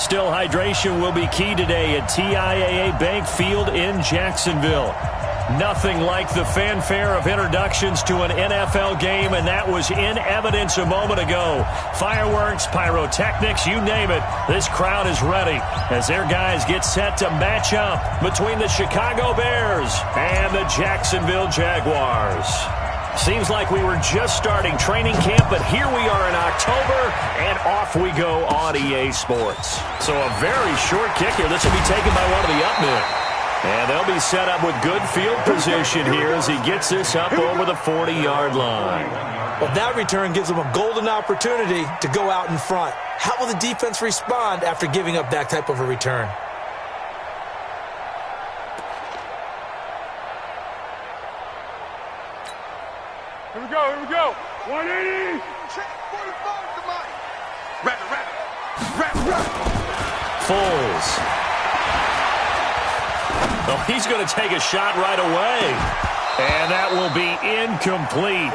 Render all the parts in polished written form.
Still, hydration will be key today at TIAA Bank Field in Jacksonville. Nothing like the fanfare of introductions to an NFL game, and that was in evidence a moment ago. Fireworks, pyrotechnics, you name it. This crowd is ready as their guys get set to match up between the Chicago Bears and the Jacksonville Jaguars. Seems like we were just starting training camp, but here we are in October, and off we go on EA Sports. So a very short kick here. This will be taken by one of the up men. And they'll be set up with good field position here as he gets this up over the 40-yard line. Well, that return gives them a golden opportunity to go out in front. How will the defense respond after giving up that type of a return? Here we go. 180. Check 45, come on. Wrap. Foles. Well, he's going to take a shot right away. And that will be incomplete.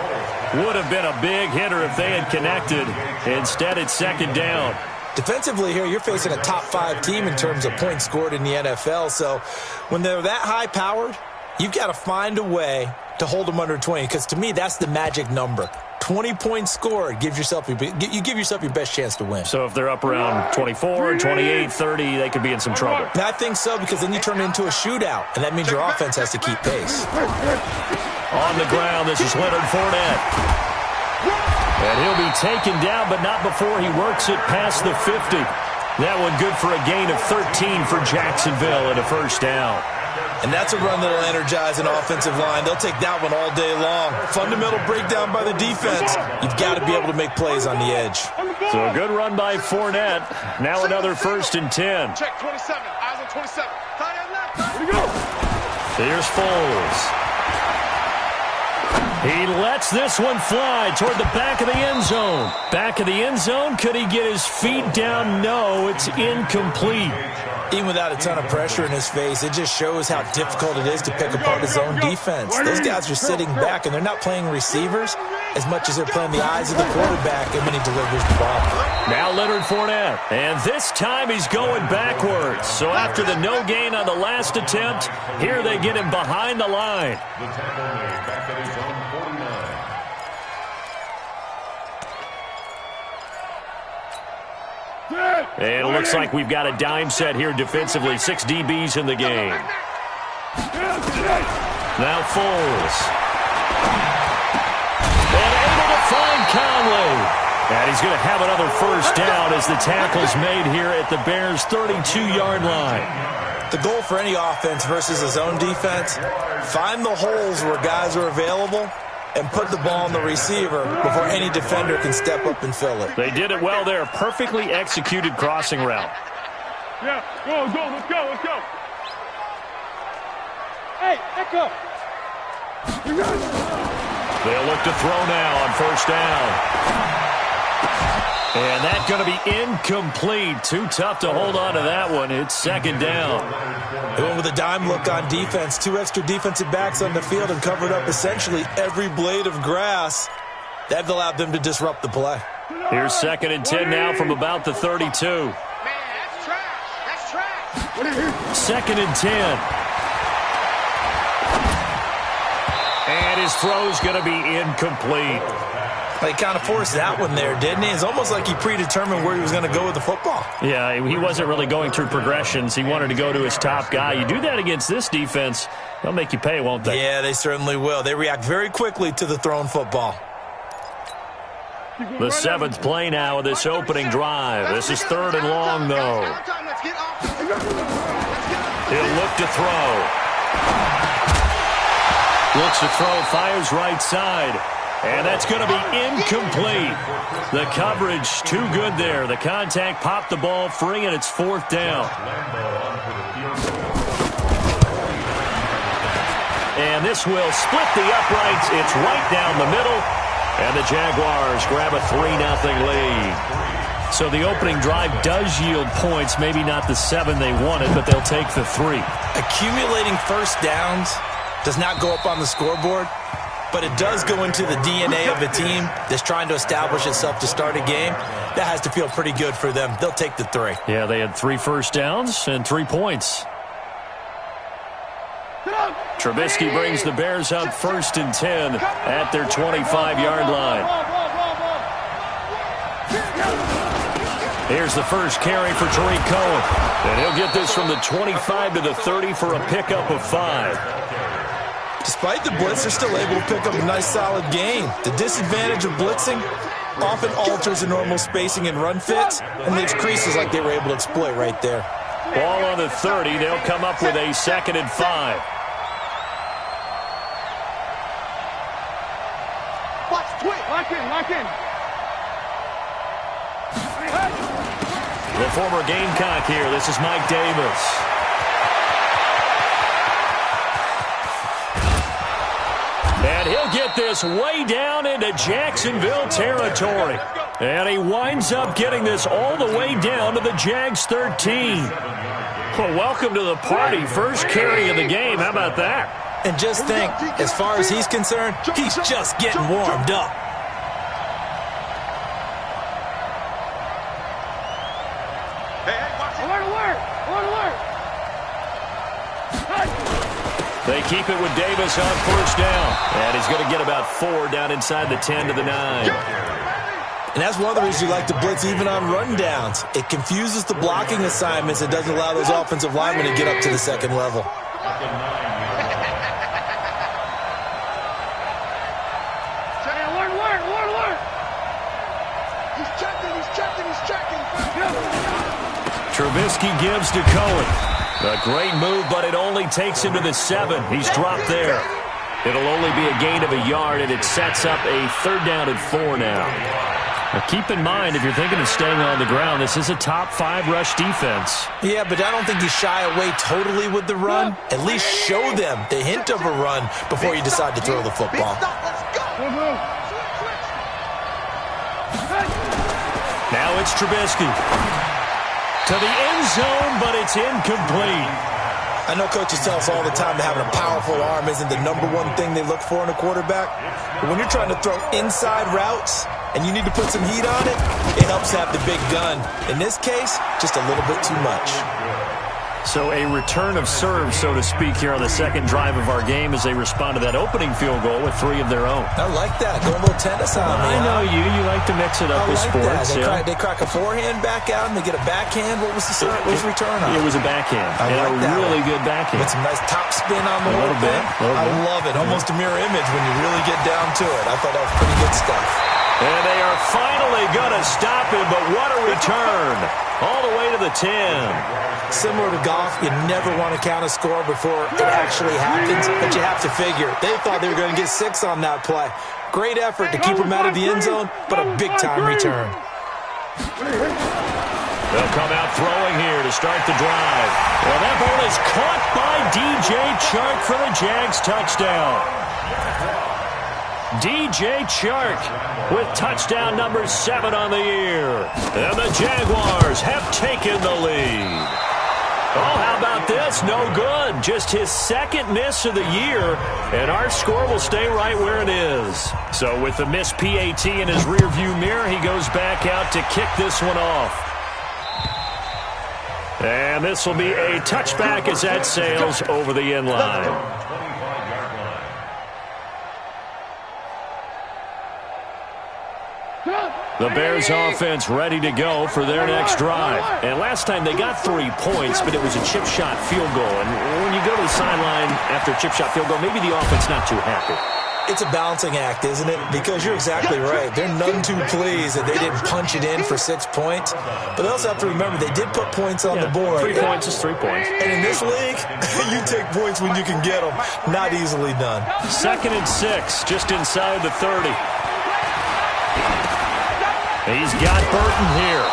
Would have been a big hitter if they had connected. Instead, it's second down. Defensively here, you're facing a top 5 team in terms of points scored in the NFL. So when they're that high-powered, you've got to find a way to hold them under 20, because to me, that's the magic number. 20 points scored, you give yourself your best chance to win. So if they're up around 24, 28, 30, they could be in some trouble. And I think so, because then you turn it into a shootout, and that means your offense has to keep pace. On the ground, this is Leonard Fournette. And he'll be taken down, but not before he works it past the 50. That one good for a gain of 13 for Jacksonville and a first down. And that's a run that'll energize an offensive line. They'll take that one all day long. Fundamental breakdown by the defense. You've got to be able to make plays on the edge. So a good run by Fournette. Now another 1st and 10. Check 27. Eyes on 27. Tight end left. Here we go. Here's Foles. He lets this one fly toward the back of the end zone. Back of the end zone. Could he get his feet down? No, it's incomplete. Even without a ton of pressure in his face, it just shows how difficult it is to pick apart his own defense. Those guys are sitting back, and they're not playing receivers as much as they're playing the eyes of the quarterback and when he delivers the ball. Now Leonard Fournette, and this time he's going backwards. So after the no gain on the last attempt, here they get him behind the line. And it looks like we've got a dime set here defensively. 6 DBs in the game. Now Foles. And able to find Conley. And he's going to have another first down as the tackle's made here at the Bears' 32-yard line. The goal for any offense versus his own defense, find the holes where guys are available and put the ball on the receiver before any defender can step up and fill it. They did it well there. Perfectly executed crossing route. Yeah, let's go. Hey, echo. They'll look to throw now on first down. And that's going to be incomplete. Too tough to hold on to that one. It's second down. They went with a dime look on defense. 2 extra defensive backs on the field and covered up essentially every blade of grass. That allowed them to disrupt the play. Here's 2nd and 10 now from about the 32. Man, that's trash. 2nd and 10. And his throw's going to be incomplete. He kind of forced that one there, didn't he? It's almost like he predetermined where he was going to go with the football. Yeah, he wasn't really going through progressions. He wanted to go to his top guy. You do that against this defense, they'll make you pay, won't they? Yeah, they certainly will. They react very quickly to the thrown football. The 7th play now of this opening drive. This is 3rd and long, though. He'll look to throw. Looks to throw, fires right side. And that's going to be incomplete. The coverage too good there. The contact popped the ball free, and it's 4th down. And this will split the uprights. It's right down the middle. And the Jaguars grab a 3-0 lead. So the opening drive does yield points. Maybe not the 7 they wanted, but they'll take the 3. Accumulating first downs does not go up on the scoreboard. but it does go into the DNA of a team that's trying to establish itself to start a game. That has to feel pretty good for them. They'll take the 3. Yeah, they had 3 first downs and 3 points. Trubisky brings the Bears up 1st and 10 at their 25-yard line. Here's the first carry for Tariq Cohen. And he'll get this from the 25 to the 30 for a pickup of 5. Despite the blitz, they're still able to pick up a nice, solid gain. The disadvantage of blitzing often alters the normal spacing and run fits and leaves creases like they were able to exploit right there. Ball on the 30. They'll come up with a 2nd and 5. Lock in. The former Gamecock here. This is Mike Davis. And he'll get this way down into Jacksonville territory. And he winds up getting this all the way down to the Jags 13. Well, welcome to the party. First carry of the game. How about that? And just think, as far as he's concerned, he's just getting warmed up. They keep it with Davis on 1st down. And he's going to get about 4 down inside the 10 to the 9. And that's one of the reasons you like to blitz even on run downs. It confuses the blocking assignments. It doesn't allow those offensive linemen to get up to the 2nd level. Trubisky gives to Cohen. A great move, but it only takes him to the 7. He's dropped there. It'll only be a gain of a yard, and it sets up a 3rd down and 4 now. Now keep in mind, if you're thinking of staying on the ground, this is a top 5 rush defense. Yeah, but I don't think you shy away totally with the run. At least show them the hint of a run before you decide to throw the football. Now it's Trubisky. To the end zone, but it's incomplete. I know coaches tell us all the time that having a powerful arm isn't the #1 thing they look for in a quarterback. But when you're trying to throw inside routes and you need to put some heat on it, it helps to have the big gun. In this case, just a little bit too much. So a return of serve, so to speak, here on the 2nd drive of our game as they respond to that opening field goal with 3 of their own. I like that. Go a little tennis on me. I know you. You like to mix it up with sports. They crack a forehand back out and they get a backhand. What was the return on? It was a backhand. I like that really one. good backhand. With some nice top spin on the a little bit. I love it. Almost a mirror image when you really get down to it. I thought that was pretty good stuff. And they are finally going to stop him, but what a return. All the way to the 10. Similar to golf, you never want to count a score before it actually happens, but you have to figure. They thought they were going to get 6 on that play. Great effort to keep them out of the end zone, but a big-time return. They'll come out throwing here to start the drive. Well, that ball is caught by DJ Chark for the Jags touchdown. DJ Chark with touchdown number 7 on the year. And the Jaguars have taken the lead. Oh, how about this? No good. Just his 2nd miss of the year, and our score will stay right where it is. So with the missed PAT in his rearview mirror, he goes back out to kick this one off. And this will be a touchback as that sails over the end line. The Bears offense ready to go for their next drive. And last time they got 3 points, but it was a chip shot field goal. And when you go to the sideline after a chip shot field goal, maybe the offense not too happy. It's a balancing act, isn't it? Because you're exactly right. They're none too pleased that they didn't punch it in for 6 points. But they also have to remember they did put points on the board. 3 points is 3 points. And in this league, you take points when you can get them. Not easily done. 2nd and 6, just inside the 30. He's got Burton here.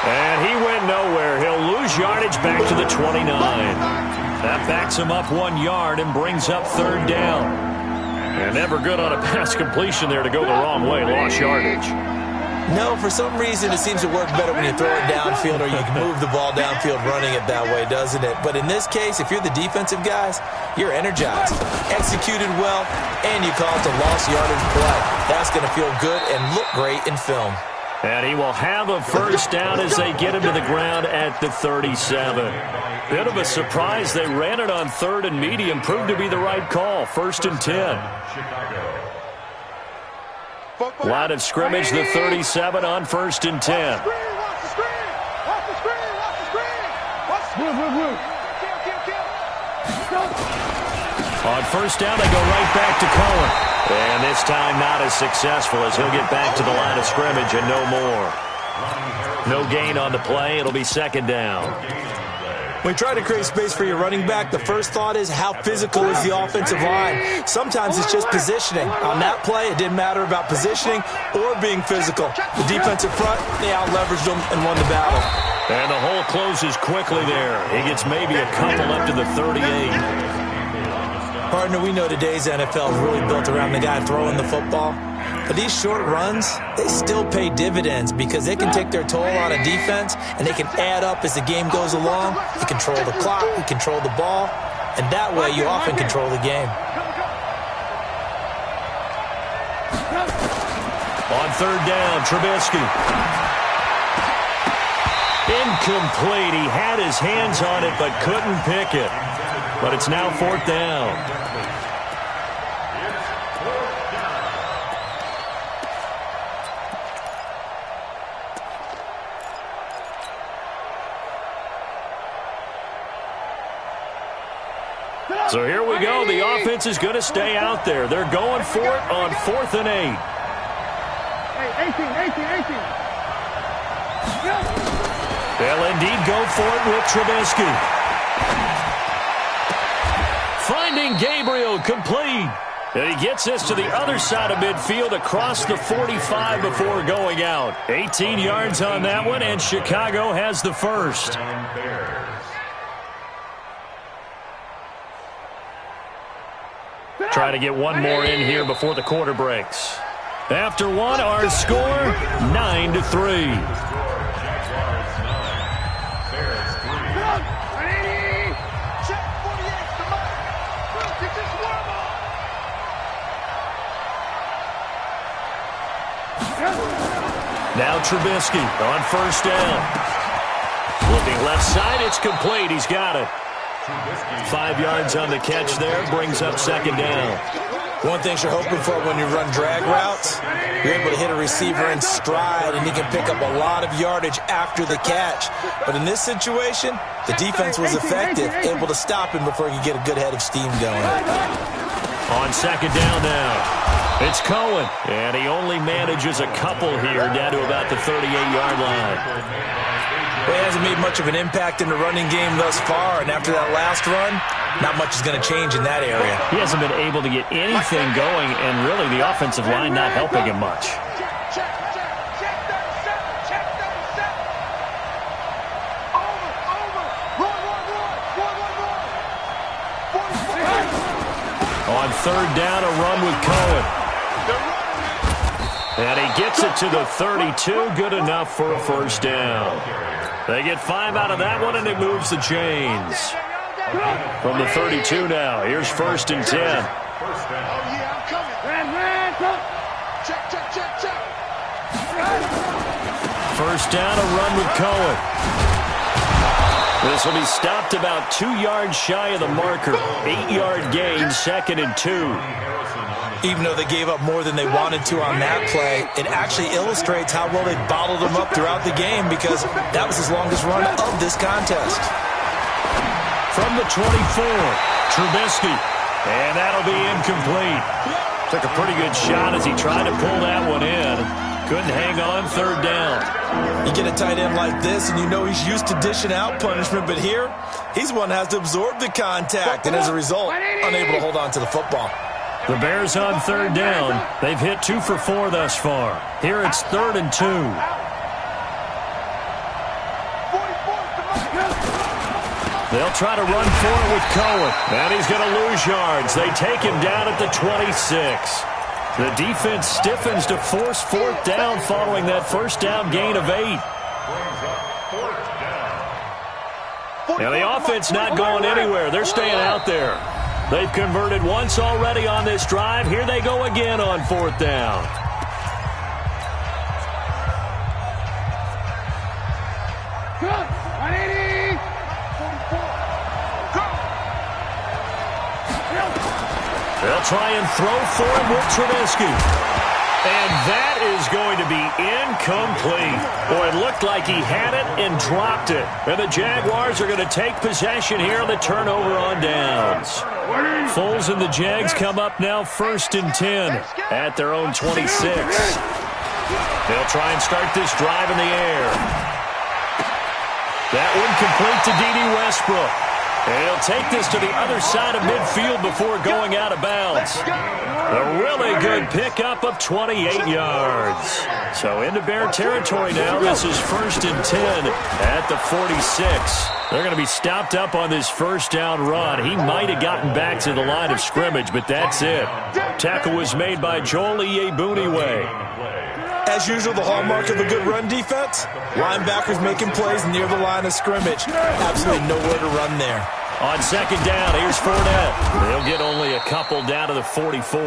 And he went nowhere. He'll lose yardage back to the 29. That backs him up 1 yard and brings up 3rd down. And never good on a pass completion there to go the wrong way. Lost yardage. No, for some reason it seems to work better when you throw it downfield or you can move the ball downfield running it that way, doesn't it? But in this case, if you're the defensive guys, you're energized, executed well, and you call it a lost yardage play. That's going to feel good and look great in film. And he will have a first down as they get him to the ground at the 37. Bit of a surprise. They ran it on 3rd and medium. Proved to be the right call. 1st and 10. Line of scrimmage, the 37 on 1st and 10. On 1st down, they go right back to Cohen. And this time not as successful as he'll get back to the line of scrimmage and no more. No gain on the play. It'll be 2nd down. When you try to create space for your running back, the first thought is how physical is the offensive line. Sometimes it's just positioning. On that play, it didn't matter about positioning or being physical. The defensive front, they out-leveraged them and won the battle. And the hole closes quickly there. He gets maybe a couple up to the 38. Partner, we know today's NFL is really built around the guy throwing the football. But these short runs, they still pay dividends because they can take their toll on a defense and they can add up as the game goes along. You control the clock, you control the ball, and that way you often control the game. On 3rd down, Trubisky. Incomplete. He had his hands on it but couldn't pick it. But it's now 4th down. So here we go. The offense is going to stay out there. They're going for it on 4th and 8. Hey, 18. They'll indeed go for it with Trubisky. Finding Gabriel, complete. And he gets this to the other side of midfield across the 45 before going out. 18 yards on that one, and Chicago has the first. Try to get one more in here before the quarter breaks. After one, our score, 9-3. Now Trubisky on 1st down. Looking left side, it's complete. He's got it. 5 yards on the catch there, brings up 2nd down. One thing you're hoping for when you run drag routes, you're able to hit a receiver in stride and he can pick up a lot of yardage after the catch. But in this situation, the defense was effective, able to stop him before he could get a good head of steam going. On 2nd down now. It's Cohen, and he only manages a couple here down to about the 38-yard line. Well, he hasn't made much of an impact in the running game thus far, and after that last run, not much is going to change in that area. He hasn't been able to get anything going, and really the offensive line not helping him much. On 3rd down, a run with Cohen. And he gets it to the 32. Good enough for a first down. They get 5 out of that one, and it moves the chains. From the 32 now, here's 1st and 10. First down, a run with Cohen. This will be stopped about 2 yards shy of the marker. 8-yard gain, 2nd and 2. Even though they gave up more than they wanted to on that play, it actually illustrates how well they bottled them up throughout the game because that was his longest run of this contest. From the 24, Trubisky, and that'll be incomplete. Took a pretty good shot as he tried to pull that one in. Couldn't hang on 3rd down. You get a tight end like this, and you know he's used to dishing out punishment, but here, he's one that has to absorb the contact, and as a result, unable to hold on to the football. The Bears on 3rd down. They've hit 2 for 4 thus far. Here it's 3rd and 2. They'll try to run for it with Cohen. And he's going to lose yards. They take him down at the 26. The defense stiffens to force fourth down following that first down gain of 8. Now the offense not going anywhere. They're staying out there. They've converted once already on this drive. Here they go again on fourth down. They'll try and throw for him with Trubisky. And that is going to be incomplete. Boy, it looked like he had it and dropped it. And the Jaguars are going to take possession here on the turnover on downs. Foles and the Jags come up now 1st and 10 at their own 26. They'll try and start this drive in the air. That one complete to D.D. Westbrook. And he'll take this to the other side of midfield before going out of bounds. A really good pickup of 28 yards. So into Bear territory now. This is 1st and 10 at the 46. They're going to be stopped up on this first down run. He might have gotten back to the line of scrimmage, but that's it. Tackle was made by Joel Iyiegbuniwe. As usual, the hallmark of a good run defense, linebackers making plays near the line of scrimmage. Absolutely nowhere to run there. On second down, here's Fournette. They'll get only a couple down to the 44.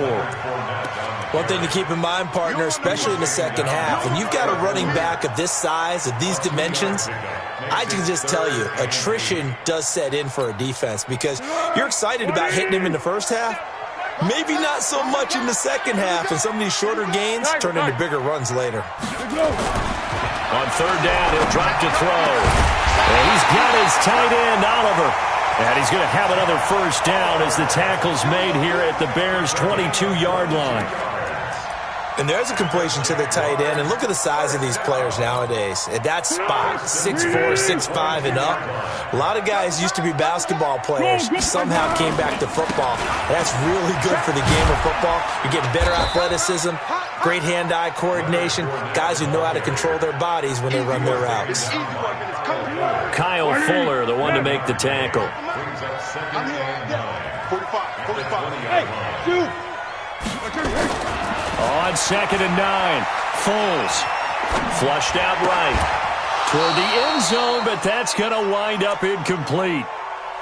One thing to keep in mind, partner, especially in the second half, when you've got a running back of this size, of these dimensions, I can just tell you, attrition does set in for a defense because you're excited about hitting him in the first half. Maybe not so much in the second half, and some of these shorter gains turn into bigger runs later. On third down, he'll drop to throw. And he's got his tight end, Oliver. And he's going to have another first down as the tackle's made here at the Bears' 22-yard line. And there's a completion to the tight end. And look at the size of these players nowadays. At that spot, 6'4", 6'5", and up. A lot of guys used to be basketball players. Somehow came back to football. That's really good for the game of football. You're getting better athleticism, great hand-eye coordination, guys who know how to control their bodies when they run their routes. Kyle Fuller, the one to make the tackle. On 2nd and 9, Foles flushed out right toward the end zone, but that's going to wind up incomplete.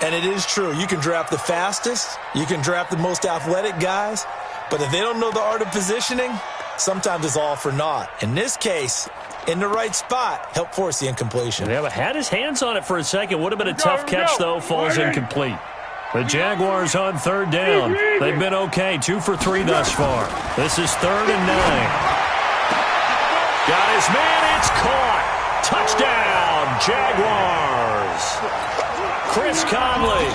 And it is true. You can draft the fastest, you can draft the most athletic guys, but if they don't know the art of positioning, sometimes it's all for naught. In this case, in the right spot, help force the incompletion. Yeah, but had his hands on it for a second. Would have been a tough catch, though. Falls incomplete. The Jaguars on third down. They've been okay. 2 for 3 thus far. This is 3rd and 9. Got his man. It's caught. Touchdown, Jaguars. Chris Conley,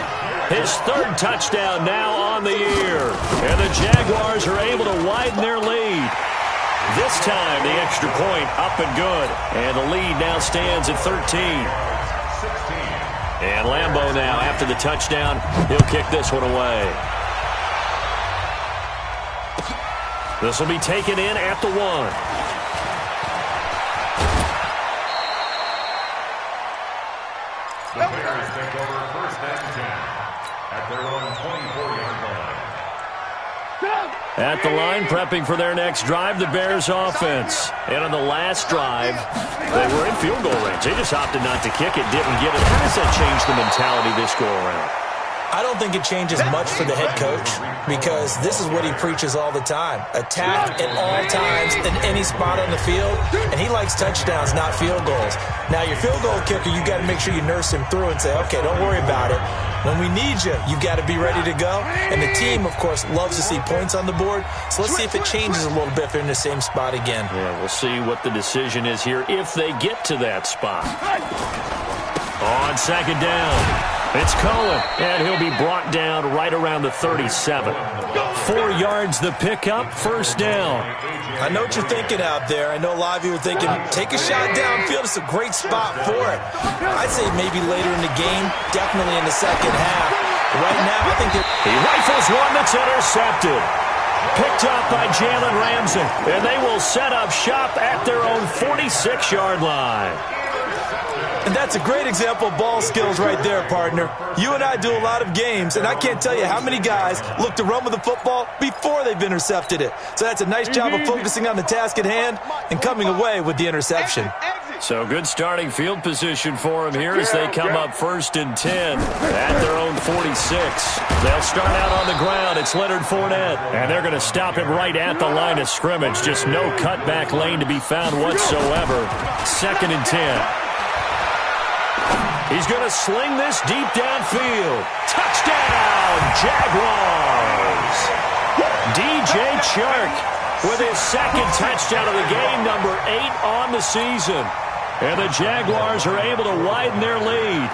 his 3rd touchdown now on the year. And the Jaguars are able to widen their lead. This time, the extra point up and good. And the lead now stands at 13. And Lambeau now, after the touchdown, he'll kick this one away. This will be taken in at the 1. The Bears take over 1st and 10 at their own 24-yard line. At the line, prepping for their next drive, the Bears offense. And on the last drive, they were in field goal range. They just opted not to kick it, didn't get it. How does that change the mentality this go around? I don't think it changes much for the head coach because this is what he preaches all the time. Attack at all times in any spot on the field, and he likes touchdowns, not field goals. Now, your field goal kicker, you got to make sure you nurse him through and say, okay, don't worry about it. When we need you, you got to be ready to go. And the team, of course, loves to see points on the board. So let's see if it changes a little bit if they're in the same spot again. Yeah, we'll see what the decision is here if they get to that spot. On 2nd down. It's Cohen, and he'll be brought down right around the 37. 4 yards the pickup, 1st down. I know what you're thinking out there. I know a lot of you are thinking, take a shot downfield. It's a great spot for it. I'd say maybe later in the game, definitely in the second half. Right now, I think he rifles one that's intercepted. Picked up by Jalen Ramsey, and they will set up shop at their own 46-yard line. And that's a great example of ball skills right there, partner. You and I do a lot of games, and I can't tell you how many guys look to run with the football before they've intercepted it. So that's a nice job of focusing on the task at hand and coming away with the interception. So good starting field position for them here as they come up 1st and 10 at their own 46. They'll start out on the ground. It's Leonard Fournette, and they're going to stop him right at the line of scrimmage. Just no cutback lane to be found whatsoever. 2nd and 10. He's going to sling this deep downfield. Touchdown, Jaguars! DJ Chark with his 2nd touchdown of the game, number 8 on the season. And the Jaguars are able to widen their lead.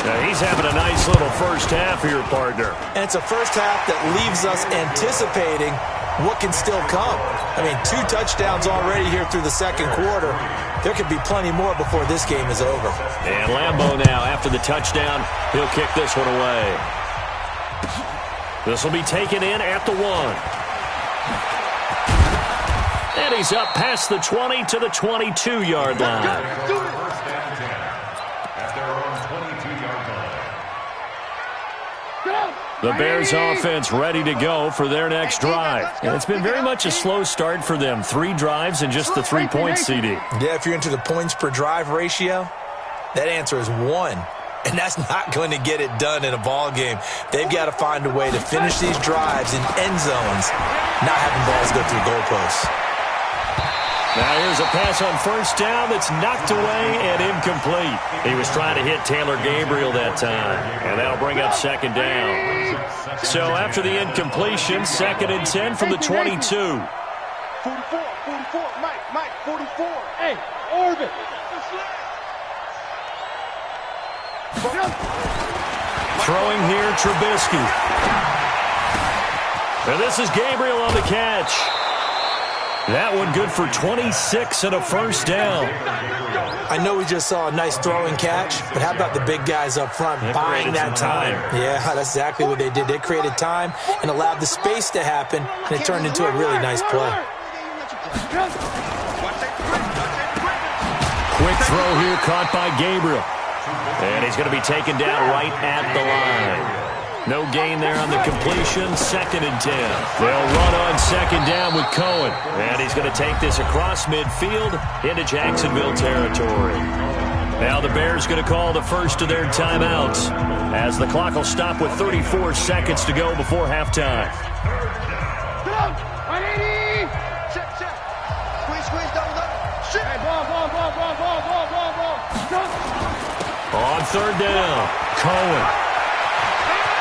Now he's having a nice little first half here, partner. And it's a first half that leaves us anticipating what can still come. I mean, 2 touchdowns already here through the 2nd quarter. There could be plenty more before this game is over. And Lambeau now, after the touchdown, he'll kick this one away. This will be taken in at the 1. And he's up past the 20 to the 22-yard line. First and 10 at their own 22-yard line. The Bears offense ready to go for their next drive. And it's been very much a slow start for them. 3 drives and just the 3-point CD. Yeah, if you're into the points per drive ratio, that answer is 1. And that's not going to get it done in a ball game. They've got to find a way to finish these drives in end zones, not having balls go through goalposts. Now here's a pass on 1st down that's knocked away and incomplete. He was trying to hit Taylor Gabriel that time, and that'll bring up 2nd down. So after the incompletion, 2nd and 10 from the 22. 44, Mike, 44. Hey, orbit. Throwing here, Trubisky. And this is Gabriel on the catch. That one good for 26 and a 1st down. I know we just saw a nice throwing catch, but how about the big guys up front buying that time? Yeah, that's exactly what they did. They created time and allowed the space to happen, and it turned into a really nice play. Quick throw here caught by Gabriel. And he's going to be taken down right at the line. No gain there on the completion. 2nd and 10. They'll run on 2nd down with Cohen. And he's going to take this across midfield into Jacksonville territory. Now the Bears going to call the first of their timeouts as the clock will stop with 34 seconds to go before halftime. On 3rd down, Cohen.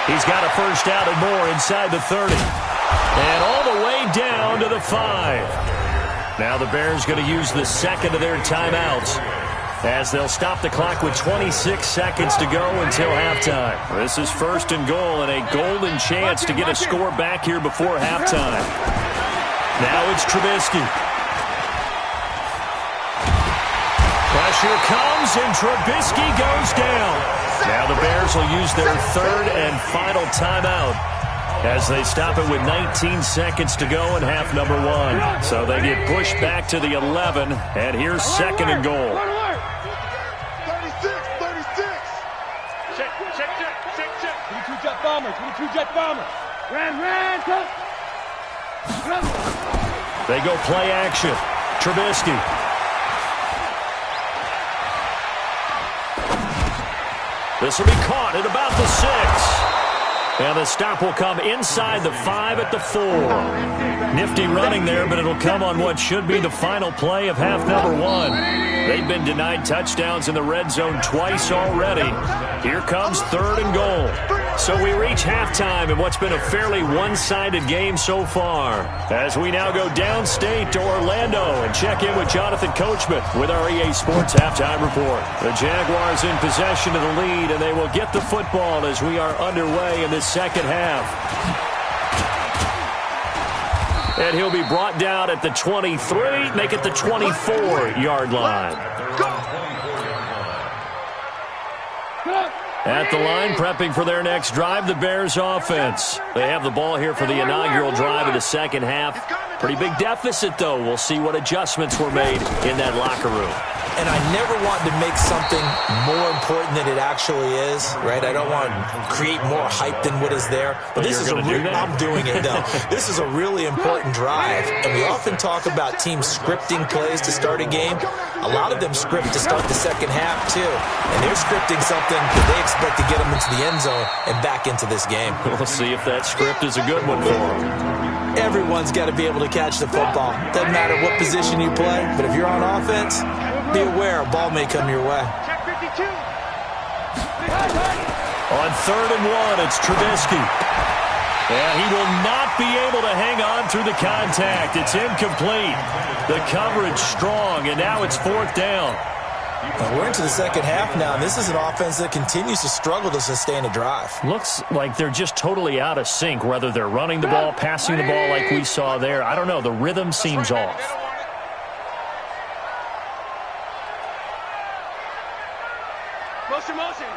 He's got a 1st down and more inside the 30. And all the way down to the 5. Now the Bears going to use the 2nd of their timeouts as they'll stop the clock with 26 seconds to go until halftime. This is 1st and goal and a golden chance to get a score back here before halftime. Now it's Trubisky. Pressure comes, and Trubisky goes down. Now the Bears will use their 3rd and final timeout as they stop it with 19 seconds to go in half number 1. So they get pushed back to the 11, and here's 2nd and goal. 36. Check. 22 jet bomber. Ran, cut. They go play action. Trubisky. This will be caught at about the 6. And the stop will come inside the 5 at the 4. Nifty running there, but it'll come on what should be the final play of half number 1. They've been denied touchdowns in the red zone twice already. Here comes 3rd and goal. So we reach halftime in what's been a fairly one-sided game so far. As we now go downstate to Orlando and check in with Jonathan Coachman with our EA Sports Halftime Report. The Jaguars in possession of the lead, and they will get the football as we are underway in the 2nd half. And he'll be brought down at the 23, make it the 24-yard line. At the line, prepping for their next drive, the Bears offense. They have the ball here for the inaugural drive of the 2nd half. Pretty big deficit, though. We'll see what adjustments were made in that locker room. And I never want to make something more important than it actually is, right? I don't want to create more hype than what is there. But this is I'm doing it, though. This is a really important drive. And we often talk about teams scripting plays to start a game. A lot of them script to start the second half, too. And they're scripting something that they expect to get them into the end zone and back into this game. We'll see if that script is a good one for them. Everyone's got to be able to catch the football. Doesn't matter what position you play, but if you're on offense, be aware a ball may come your way. On 3rd and 1, it's Trubisky. And he will not be able to hang on through the contact. It's incomplete. The coverage strong, and now it's 4th down. We're into the second half now, and this is an offense that continues to struggle to sustain a drive. Looks like they're just totally out of sync, whether they're running the ball, passing the ball like we saw there. I don't know. The rhythm seems off. Motion.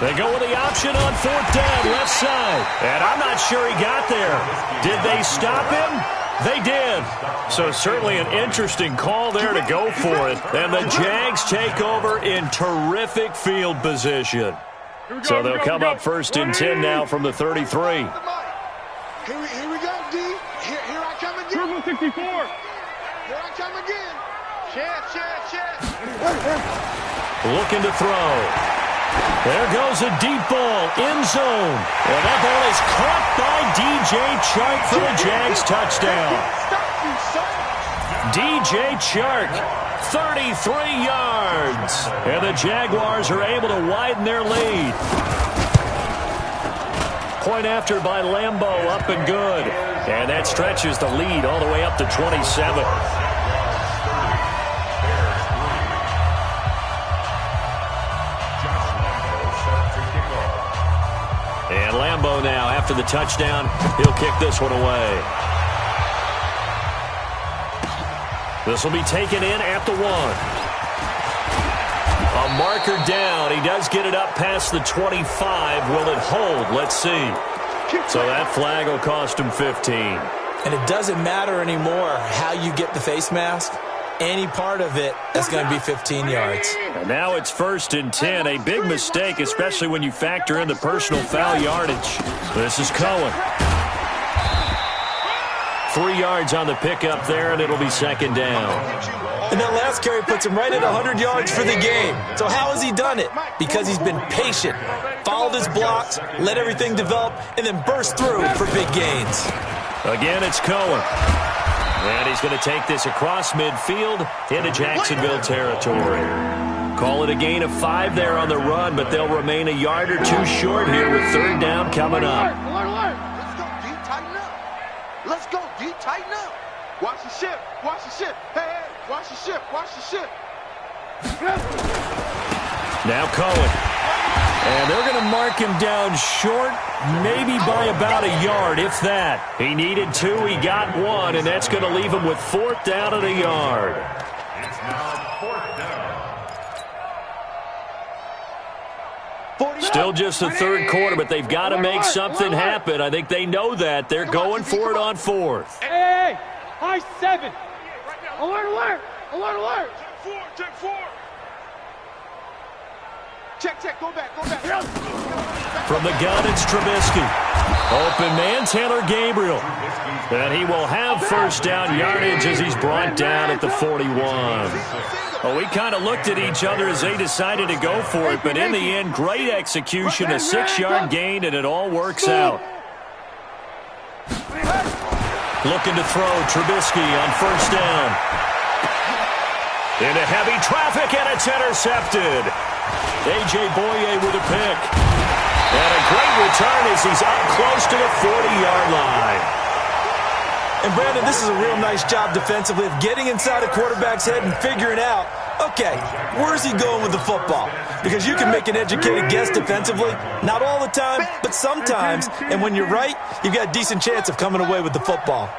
They go with the option on 4th down, left side. And I'm not sure he got there. Did they stop him? They did. So certainly an interesting call there to go for it. And the Jags take over in terrific field position. So they'll come up 1st and 10 now from the 33. Here we go, D. Here I come again. Triple 64. Here I come again. Chance. Looking to throw. There goes a deep ball, end zone. And that ball is caught by DJ Chark for the Jags touchdown. DJ Chark, 33 yards. And the Jaguars are able to widen their lead. Point after by Lambeau, up and good. And that stretches the lead all the way up to 27. And Lambeau now, after the touchdown, he'll kick this one away. This will be taken in at the 1. A marker down. He does get it up past the 25. Will it hold? Let's see. So that flag will cost him 15. And it doesn't matter anymore how you get the face mask. Any part of it is going to be 15 yards. And now it's 1st and 10. A big mistake, especially when you factor in the personal foul yardage. This is Cohen. 3 yards on the pickup there, and it'll be 2nd down. And that last carry puts him right at 100 yards for the game. So how has he done it? Because he's been patient, followed his blocks, let everything develop, and then burst through for big gains. Again, it's Cohen. And he's going to take this across midfield into Jacksonville territory. Call it a gain of 5 there on the run, but they'll remain a yard or 2 short here with 3rd down coming up. Let's go, D. Tighten up. Watch the ship. Hey, watch the ship. Now Cohen. And they're going to mark him down short, maybe by about a yard, if that. He needed 2, he got 1, and that's going to leave him with 4th down and a yard. It's now 4th down. Still just the 3rd quarter, but they've got to make something happen. I think they know that. They're going for it on 4th. Hey, high 7. Alert. 10-4. Check, go back. From the gun, it's Trubisky. Open man, Taylor Gabriel. And he will have 1st down yardage as he's brought down at the 41. Well, we kind of looked at each other as they decided to go for it, but in the end, great execution, a 6-yard gain, and it all works out. Looking to throw, Trubisky on 1st down. Into heavy traffic, and it's intercepted. A.J. Boye with a pick. And a great return as he's up close to the 40-yard line. And, Brandon, this is a real nice job defensively of getting inside a quarterback's head and figuring out, okay, where's he going with the football? Because you can make an educated guess defensively, not all the time, but sometimes. And when you're right, you've got a decent chance of coming away with the football.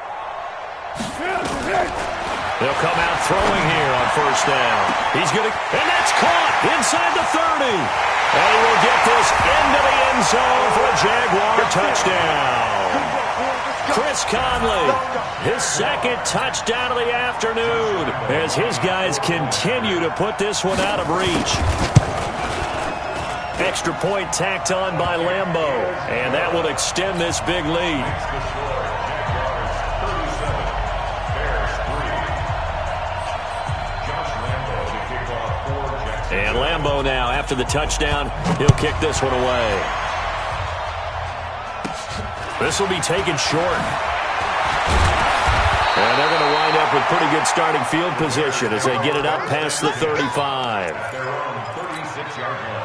They'll come out throwing here on 1st down. He's going to, and that's caught. inside the 30. And he will get this into the end zone for a Jaguar touchdown. Chris Conley, his second touchdown of the afternoon as his guys continue to put this one out of reach. Extra point tacked on by Lambeau, and that will extend this big lead. And Lambeau now, after the touchdown, he'll kick this one away. This will be taken short. And they're going to wind up with pretty good starting field position as they get it up past the 35. Their own 36-yard line.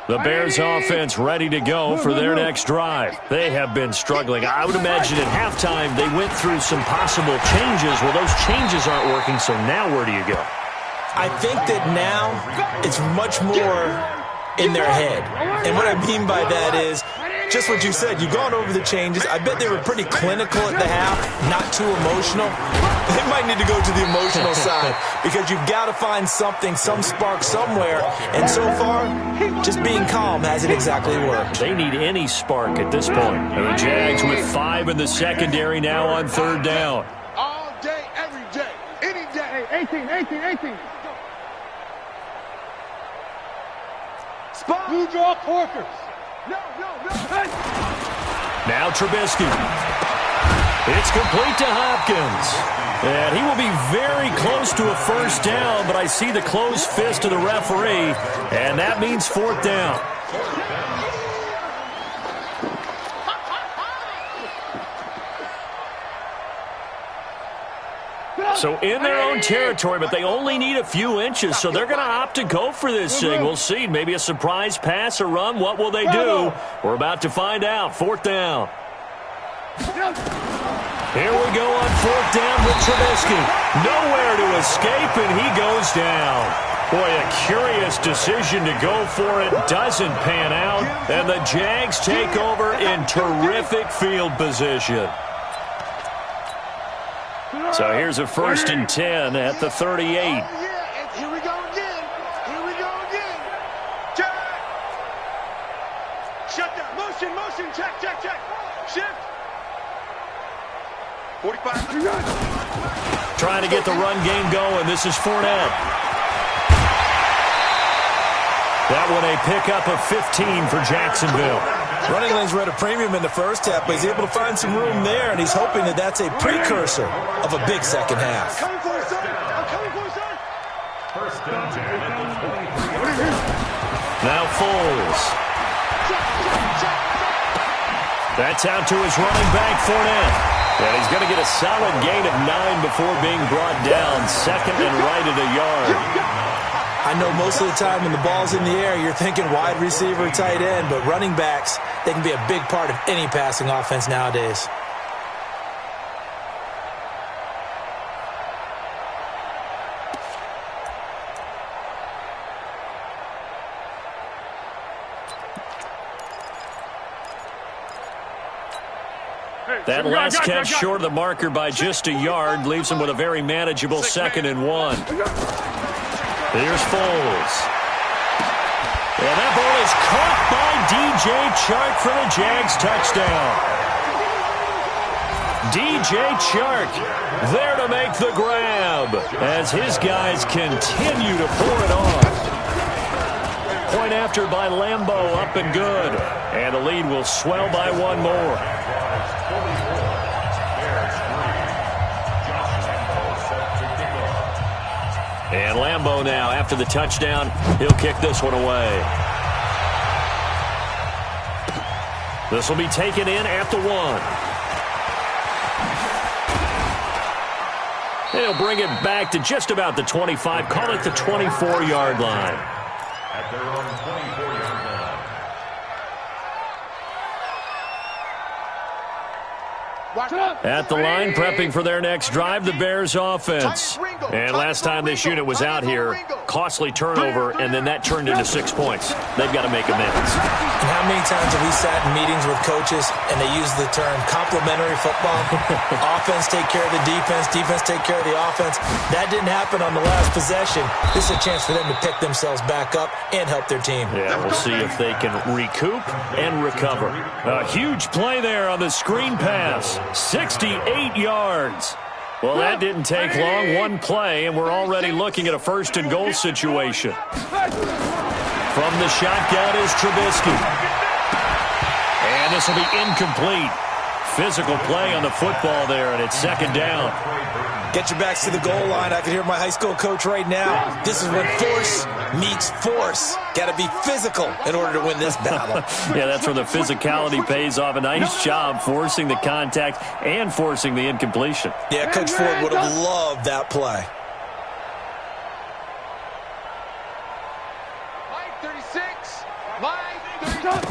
The Bears offense ready to go for their next drive. They have been struggling. I would imagine at halftime they went through some possible changes. Well, those changes aren't working, so now where do you go? I think that now it's much more in their head. And what I mean by that is just what you said. You've gone over the changes. I bet they were pretty clinical at the half, not too emotional. They might need to go to the emotional side because you've got to find something, some spark somewhere. And so far, just being calm hasn't exactly worked. They need any spark at this point. And the Jags with 5 in the secondary now on third down. All day, every day, any day. 18. Spot. Blue draw Corkers. No. Hey. Now Trubisky. It's complete to Hopkins. And he will be very close to a first down, but I see the closed fist of the referee, and that means fourth down. So in their own territory, but they only need a few inches, so they're going to opt to go for this thing. We'll see. Maybe a surprise pass or run. What will they do? We're about to find out. Fourth down. Here we go on fourth down with Trubisky. Nowhere to escape, and he goes down. Boy, a curious decision to go for it. Doesn't pan out, and the Jags take over in terrific field position. So here's a 1st and 10 at the 38. Here we go again. Check. Shut down. Motion. Check. Shift. 45. Trying to get the run game going. This is Fournette. That one a pickup of 15 for Jacksonville. Running lanes were at a premium in the first half, but he's able to find some room there, and he's hoping that that's a precursor of a big second half. I'm coming for you, son. First and 10 at the 23. Now Foles. That's out to his running back, Fournette. And he's going to get a solid gain of 9 before being brought down. Second and right at a yard. I know most of the time when the ball's in the air, you're thinking wide receiver, tight end, but running backs, they can be a big part of any passing offense nowadays. That last catch short of the marker by just a yard leaves him with a very manageable 2nd and 1. Here's Foles. And that ball is caught by DJ Chark for the Jags touchdown. DJ Chark there to make the grab as his guys continue to pour it on. Point after by Lambeau, up and good. And the lead will swell by 1 more. And Lambeau now, after the touchdown, he'll kick this one away. This will be taken in at the 1. He'll bring it back to just about the 25, call it the 24-yard line. At their own 24-yard line. At the line, prepping for their next drive, the Bears offense. And last time this unit was out here, costly turnover, and then that turned into 6 points. They've got to make amends. And how many times have we sat in meetings with coaches and they use the term complementary football? Offense take care of the defense, defense take care of the offense. That didn't happen on the last possession. This is a chance for them to pick themselves back up and help their team. Yeah, we'll see if they can recoup and recover. A huge play there on the screen pass. 68 yards. Well, that didn't take long. One play, and we're already looking at a first-and-goal situation. From the shotgun is Trubisky. And this will be incomplete. Physical play on the football there, and it's second down. Get your backs to the goal line. I can hear my high school coach right now. This is when force meets force. Got to be physical in order to win this battle. Yeah, that's where the physicality pays off. A nice job forcing the contact and forcing the incompletion. Yeah, Coach Ford would have loved that play. Line 36. Line 36.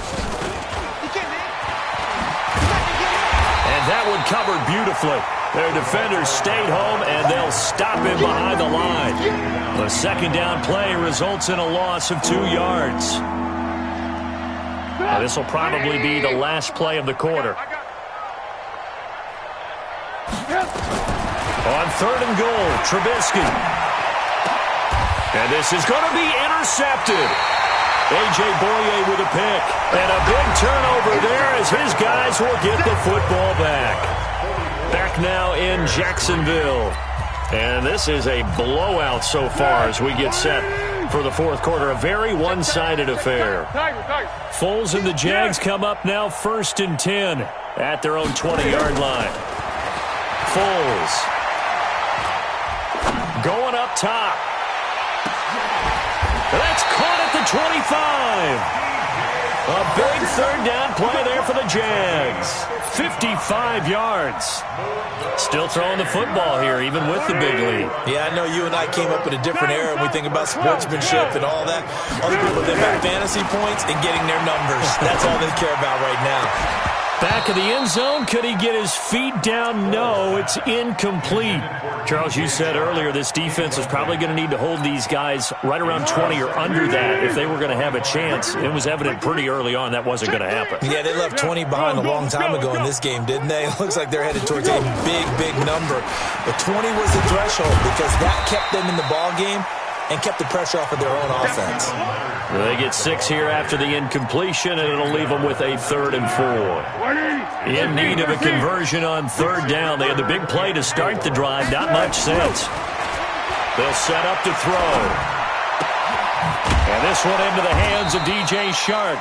And that one covered beautifully. Their defenders stayed home, and they'll stop him behind the line. The second down play results in a loss of 2 yards. Now, this will probably be the last play of the quarter. On third and goal, Trubisky. And this is going to be intercepted. A.J. Boye with a pick. And a big turnover there as his guys will get the football back. Back now in Jacksonville. And this is a blowout so far as we get set for the fourth quarter. A very one-sided affair. Foles and the Jags come up now 1st and 10 at their own 20-yard line. Foles going up top. That's caught at the 25. A big third down play there for the Jags. 55 yards. Still throwing the football here, even with the big lead. Yeah, I know you and I came up in a different era, and we think about sportsmanship and all that. Other people think about fantasy points and getting their numbers. That's all they care about right now. Back of the end zone. Could he get his feet down? No, it's incomplete. Charles, you said earlier this defense is probably going to need to hold these guys right around 20 or under that if they were going to have a chance. It was evident pretty early on that wasn't going to happen. Yeah, they left 20 behind a long time ago in this game, didn't they? It looks like they're headed towards a big, big number. But 20 was the threshold because that kept them in the ball game and kept the pressure off of their own offense. They get 6 here after the incompletion, and it'll leave them with a 3rd and 4. In need of a conversion on 3rd down. They had the big play to start the drive. Not much sense. They'll set up to throw. And this one into the hands of DJ Shark.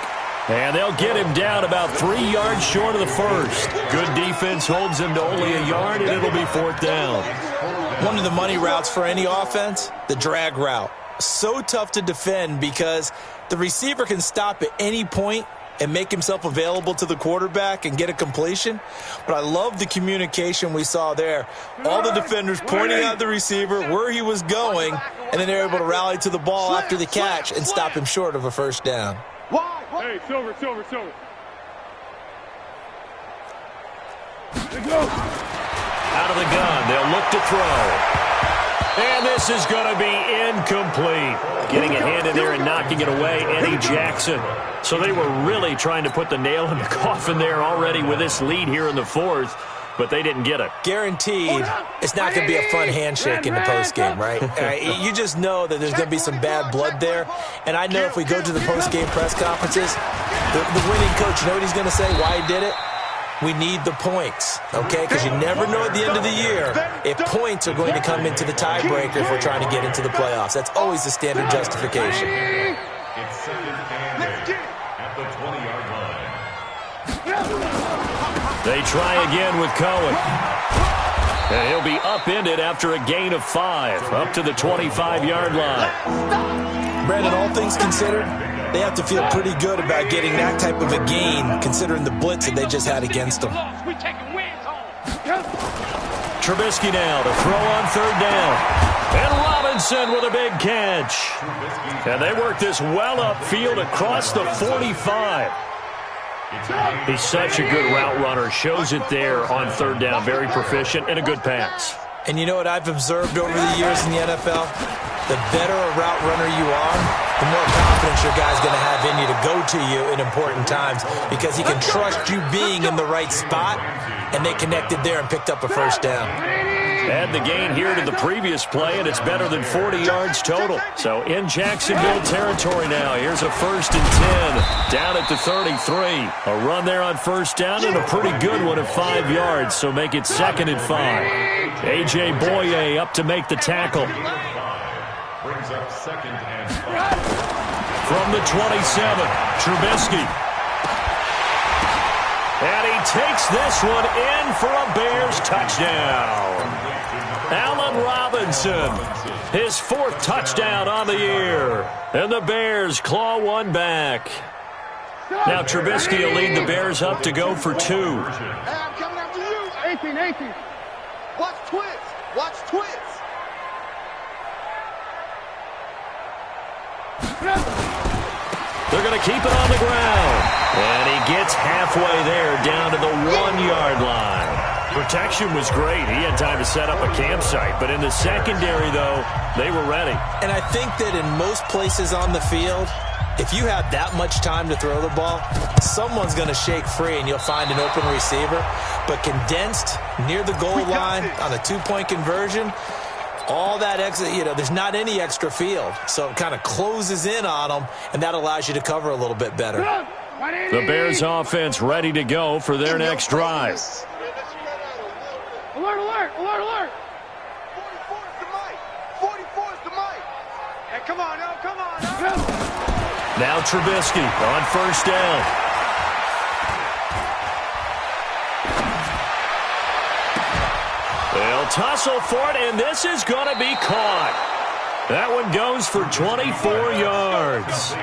And they'll get him down about 3 yards short of the first. Good defense holds him to only a yard, and it'll be 4th down. One of the money routes for any offense, the drag route. So tough to defend because the receiver can stop at any point and make himself available to the quarterback and get a completion. But I love the communication we saw there. All the defenders pointing out the receiver, where he was going, and then they're able to rally to the ball after the catch and stop him short of a first down. Hey, Silver. Let's go. Out of the gun, they'll look to throw. And this is going to be incomplete. Getting a hand in there and knocking it away, Eddie Jackson. So they were really trying to put the nail in the coffin there already with this lead here in the fourth, but they didn't get it. Guaranteed, it's not going to be a fun handshake in the postgame, right? You just know that there's going to be some bad blood there. And I know if we go to the postgame press conferences, the winning coach, you know what he's going to say, why he did it? We need the points, okay? Because you never know at the end of the year if points are going to come into the tiebreaker if we're trying to get into the playoffs. That's always the standard justification. It's 2nd and 8 at the 20-yard line. They try again with Cohen. And he'll be upended after a gain of 5, up to the 25-yard line. Brandon, all things considered, they have to feel pretty good about getting that type of a gain considering the blitz that they just had against them. Trubisky now to throw on 3rd down. And Robinson with a big catch. And they work this well upfield across the 45. He's such a good route runner. Shows it there on 3rd down. Very proficient and a good pass. And you know what I've observed over the years in the NFL? The better a route runner you are, the more confidence your guy's going to have in you to go to you in important times because he can trust you being in the right spot, and they connected there and picked up a first down. Add the gain here to the previous play, and it's better than 40 yards total. So in Jacksonville territory now. Here's a 1st and 10 down at the 33. A run there on first down and a pretty good one of 5 yards, so make it 2nd and 5. A.J. Boye up to make the tackle. Brings up 2nd and 5. From the 27, Trubisky. And he takes this one in for a Bears touchdown. Allen Robinson, his 4th touchdown on the year. And the Bears claw one back. Now Trubisky will lead the Bears up to go for 2. Hey, I'm coming after you. 18. Watch twins. Watch twins. They're going to keep it on the ground. And he gets halfway there down to the 1-yard line. Protection was great. He had time to set up a campsite. But in the secondary, though, they were ready. And I think that in most places on the field, if you have that much time to throw the ball, someone's going to shake free and you'll find an open receiver. But condensed near the goal line on a 2-point conversion, all that extra, there's not any extra field. So it kind of closes in on them, and that allows you to cover a little bit better. The Bears offense ready to go for their next drive. Alert. 44 is the mic. 44 is the mic. Hey, come on. Now Trubisky on first down. They'll tussle for it, and this is going to be caught. That one goes for 24 yards.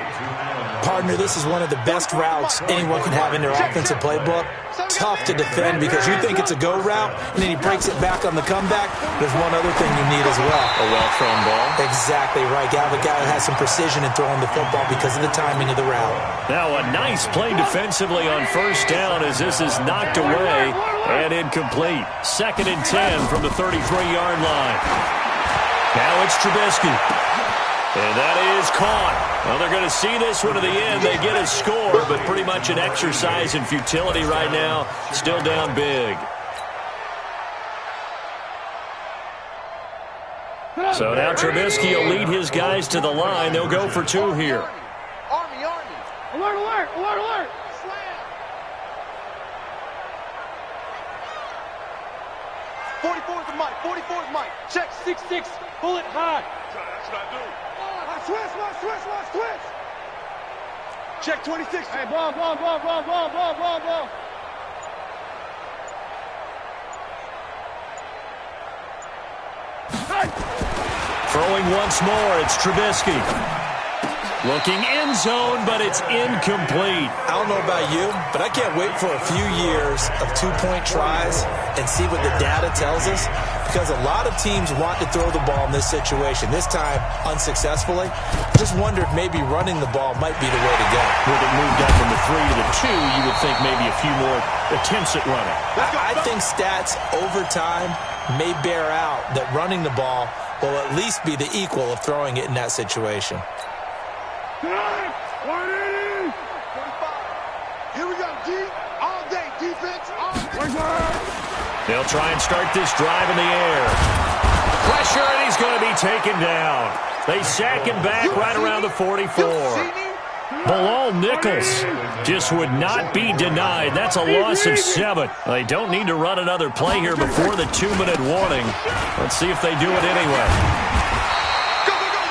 Partner, this is one of the best routes anyone can have in their offensive playbook. Tough to defend because you think it's a go route, and then he breaks it back on the comeback. There's one other thing you need as well. A well-thrown ball. Exactly right. You have a guy that has some precision in throwing the football because of the timing of the route. Now a nice play defensively on first down as this is knocked away and incomplete. 2nd and 10 from the 33-yard line. Now it's Trubisky. And that is caught. Well, they're going to see this one to the end. They get a score, but pretty much an exercise in futility right now. Still down big. So now Trubisky will lead his guys to the line. They'll go for 2 here. Army. Alert. Slam. 44 is the mic. 44 is mic. Check 6-6. Pull it high. That's what I do. Watch twist. Check 26. Hey, ball. Throwing once more, it's Trubisky. Looking end zone, but it's incomplete. I don't know about you, but I can't wait for a few years of 2-point tries and see what the data tells us, because a lot of teams want to throw the ball in this situation, this time unsuccessfully. Just wonder if maybe running the ball might be the way to go. With it moved up from the 3 to the 2, you would think maybe a few more attempts at running. I think stats over time may bear out that running the ball will at least be the equal of throwing it in that situation. 180. 45. Here we go, D. All day. Defense. All day. They'll try and start this drive in the air. Pressure, and he's going to be taken down. They sack him back right around the 44. Bilal Nichols just would not be denied. That's a loss of 7. They don't need to run another play here before the 2-minute warning. Let's see if they do it anyway.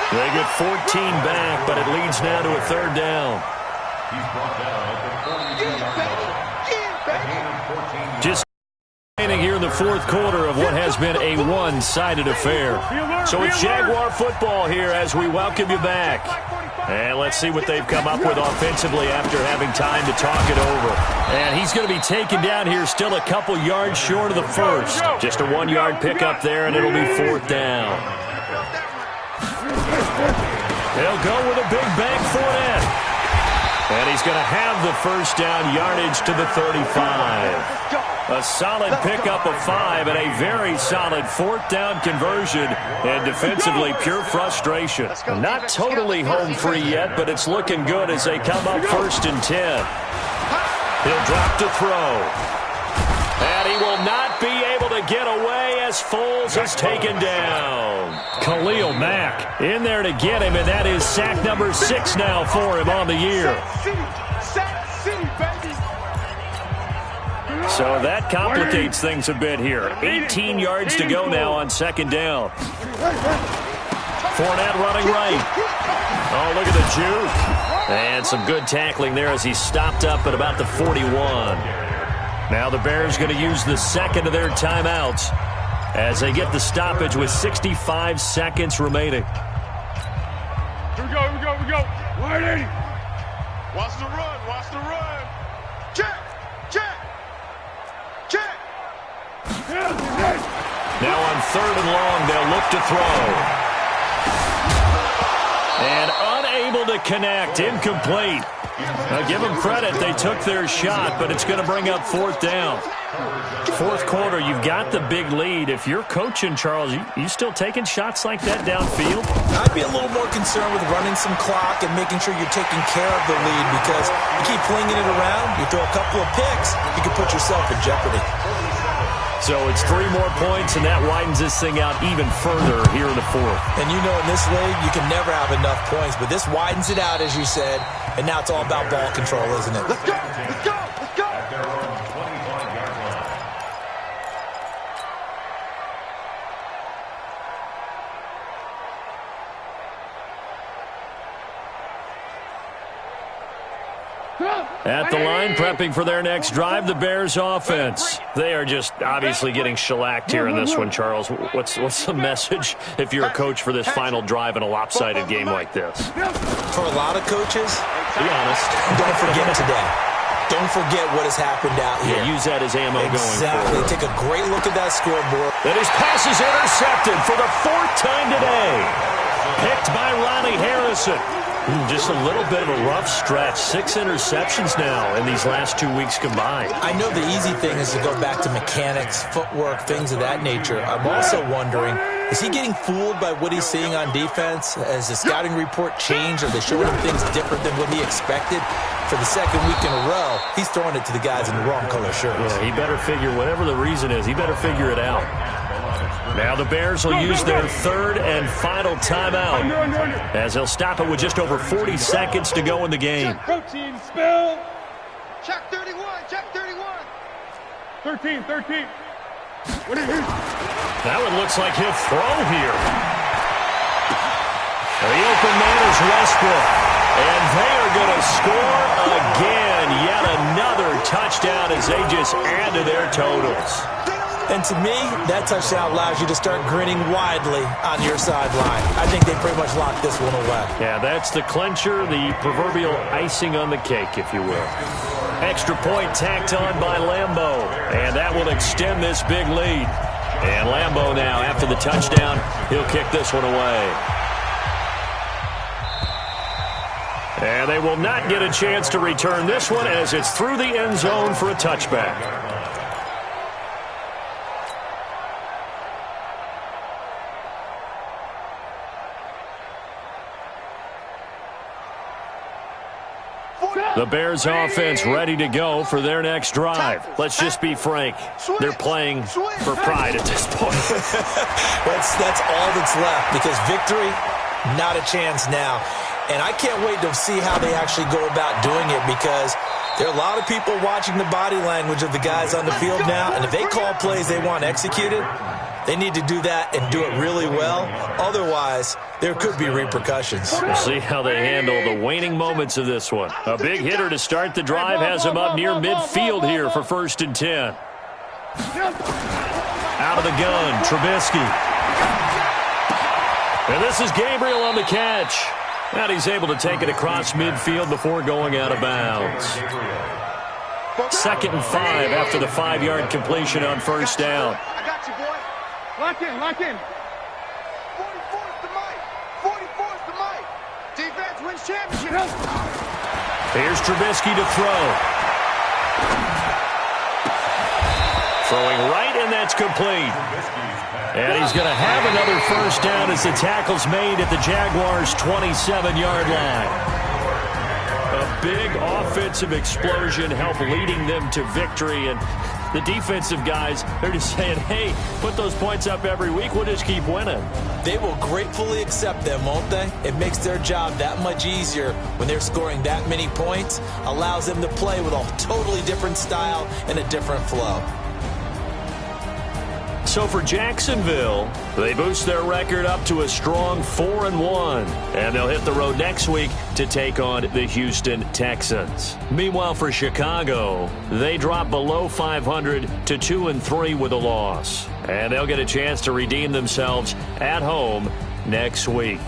They get 14 back, but it leads now to a 3rd down. He's brought down at the 42-yard line. Just here in the 4th quarter of what has been a one-sided affair. So it's Jaguar football here as we welcome you back. And let's see what they've come up with offensively after having time to talk it over. And he's going to be taken down here still a couple yards short of the first. Just a 1-yard pickup there, and it'll be 4th down. They'll go with a big bank Fournette. And he's going to have the first down, yardage to the 35. A solid pickup of 5 and a very solid fourth down conversion. And defensively, pure frustration. Not totally home free yet, but it's looking good as they come up 1st and 10. He'll drop to throw. And he will not be able to get away as Foles is taken down. Khalil Mack in there to get him, and that is sack number 6 now for him on the year. So that complicates things a bit here. 18 yards to go now on 2nd down. Fournette running right. Oh, look at the juke. And some good tackling there as he stopped up at about the 41. Now the Bears going to use the second of their timeouts as they get the stoppage with 65 seconds remaining. Here we go. 180. Watch the run. Check. Now on 3rd and long, they'll look to throw. And unable to connect, incomplete. Now give them credit, they took their shot, but it's going to bring up 4th down. 4th quarter, you've got the big lead. If you're coaching, Charles, you still taking shots like that downfield? I'd be a little more concerned with running some clock and making sure you're taking care of the lead, because you keep flinging it around, you throw a couple of picks, you can put yourself in jeopardy. So it's 3 more points, and that widens this thing out even further here in the 4th. And you know, in this league, you can never have enough points, but this widens it out, as you said, and now it's all about ball control, isn't it? Let's go. At their own 25-yard line. At the line, prepping for their next drive, the Bears offense. They are just obviously getting shellacked here in this one, Charles. What's the message if you're a coach for this final drive in a lopsided game like this? For a lot of coaches, be honest, don't forget today. Don't forget what has happened out here. Yeah, use that as ammo going forward. Take a great look at that scoreboard. And his pass is intercepted for the 4th time today. Picked by Ronnie Harrison. Just a little bit of a rough stretch. 6 interceptions now in these last 2 weeks combined. I know the easy thing is to go back to mechanics, footwork, things of that nature. I'm also wondering, is he getting fooled by what he's seeing on defense? Has the scouting report changed? Are they showing him things different than what he expected? For the 2nd week in a row, he's throwing it to the guys in the wrong color shirts. Yeah, he better figure, whatever the reason is, he better figure it out. Now the Bears will use their 3rd and final timeout as they'll stop it with just over 40 seconds to go in the game. Check protein spill. Check 31. 13. What is it? That one looks like he'll throw here. The open man is Westbrook. And they are going to score again. Yet another touchdown as they just add to their totals. And to me, that touchdown allows you to start grinning widely on your sideline. I think they pretty much locked this one away. Yeah, that's the clincher, the proverbial icing on the cake, if you will. Extra point tacked on by Lambeau. And that will extend this big lead. And Lambeau now, after the touchdown, he'll kick this one away. And they will not get a chance to return this one as it's through the end zone for a touchback. The Bears offense ready to go for their next drive. Let's just be frank. They're playing for pride at this point. That's all that's left, because victory, not a chance now. And I can't wait to see how they actually go about doing it, because there are a lot of people watching the body language of the guys on the field now, and if they call plays they want executed, they need to do that and do it really well. Otherwise, there could be repercussions. We'll see how they handle the waning moments of this one. A big hitter to start the drive has him up near midfield here for 1st and 10. Out of the gun, Trubisky. And this is Gabriel on the catch. And he's able to take it across midfield before going out of bounds. 2nd and 5 after the 5-yard completion on 1st down. I got you, boy. Lock in. 44's the mic. Defense wins championship. Here's Trubisky to throw. Throwing right, and that's complete. And he's going to have another first down as the tackle's made at the Jaguars' 27-yard line. A big offensive explosion helped leading them to victory, and the defensive guys, they're just saying, hey, put those points up every week, we'll just keep winning. They will gratefully accept them, won't they? It makes their job that much easier when they're scoring that many points, allows them to play with a totally different style and a different flow. So for Jacksonville, they boost their record up to a strong 4-1, and they'll hit the road next week to take on the Houston Texans. Meanwhile, for Chicago, they drop below 500 to 2-3 with a loss, and they'll get a chance to redeem themselves at home next week.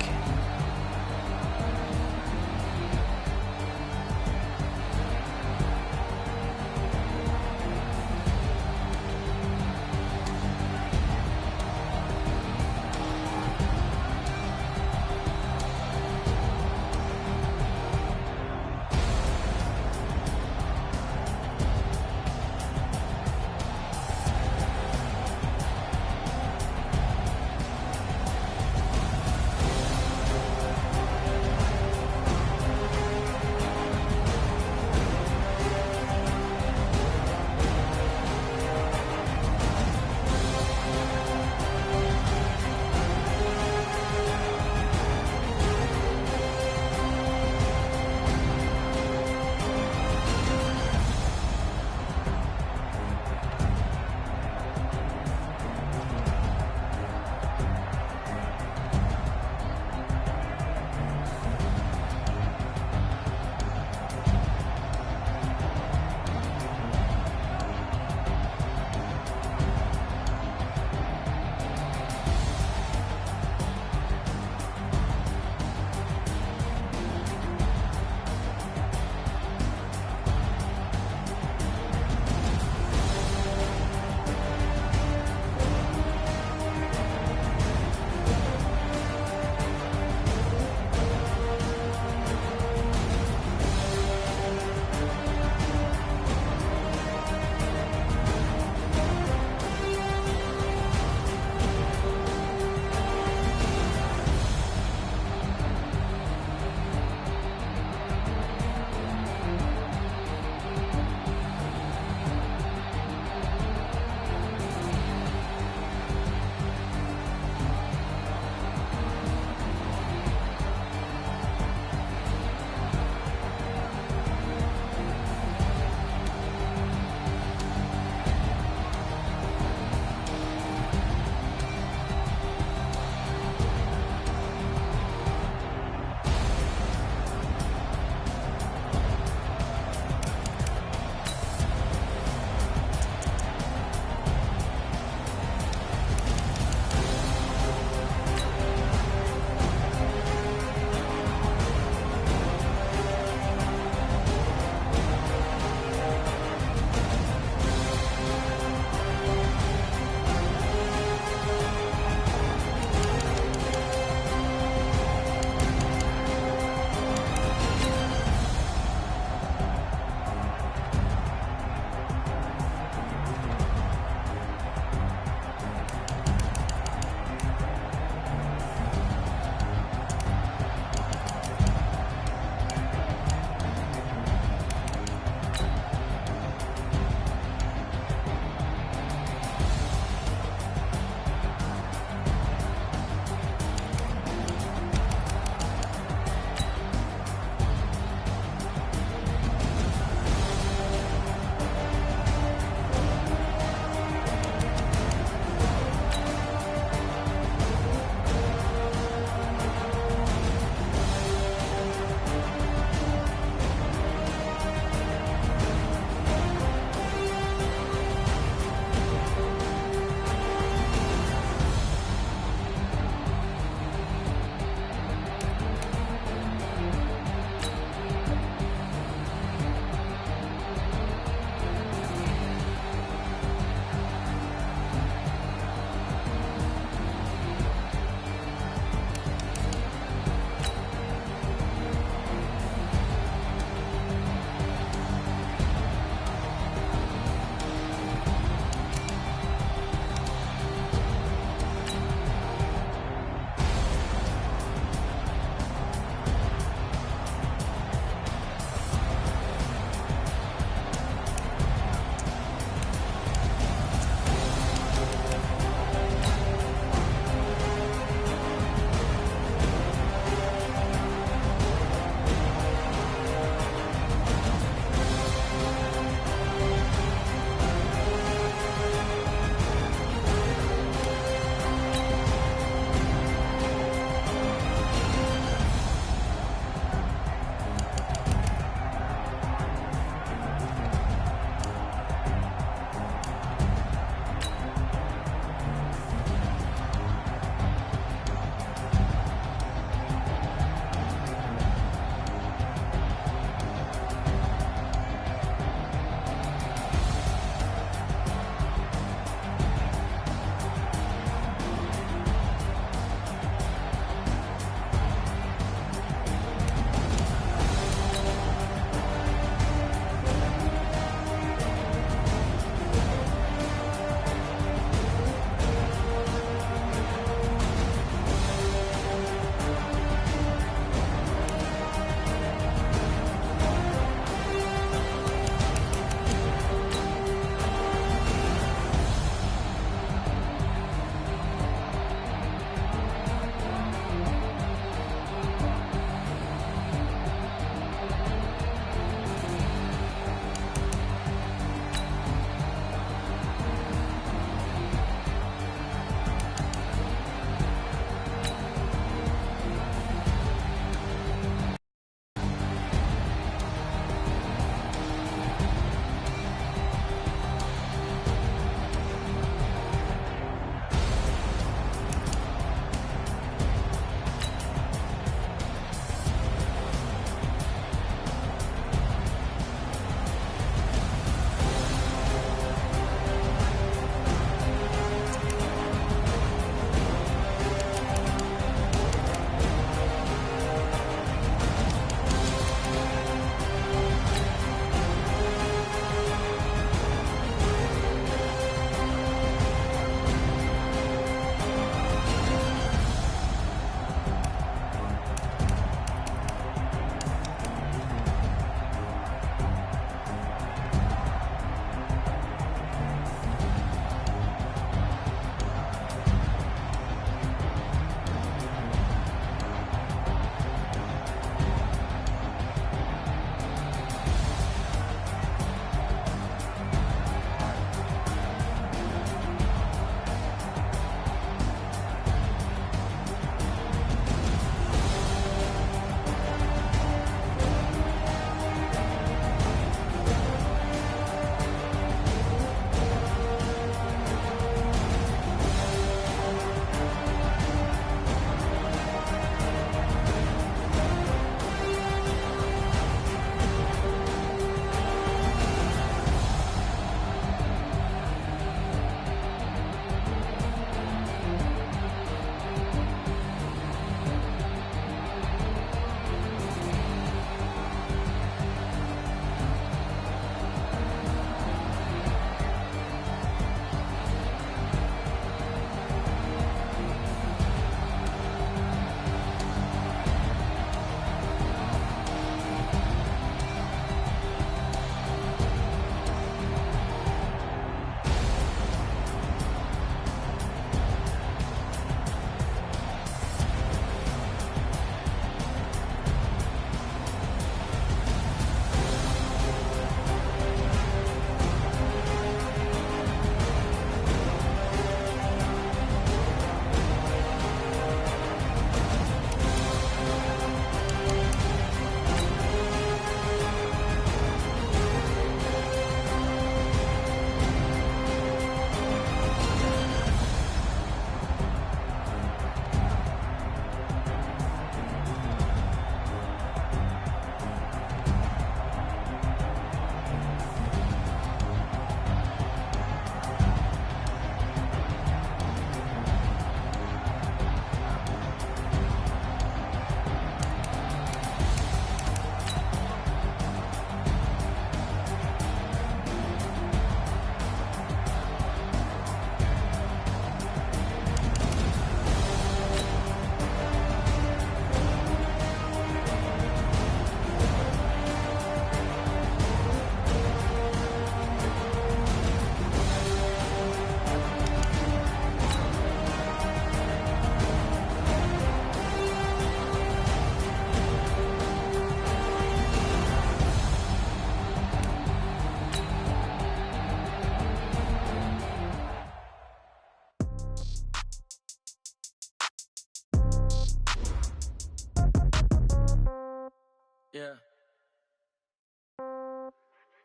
Yeah.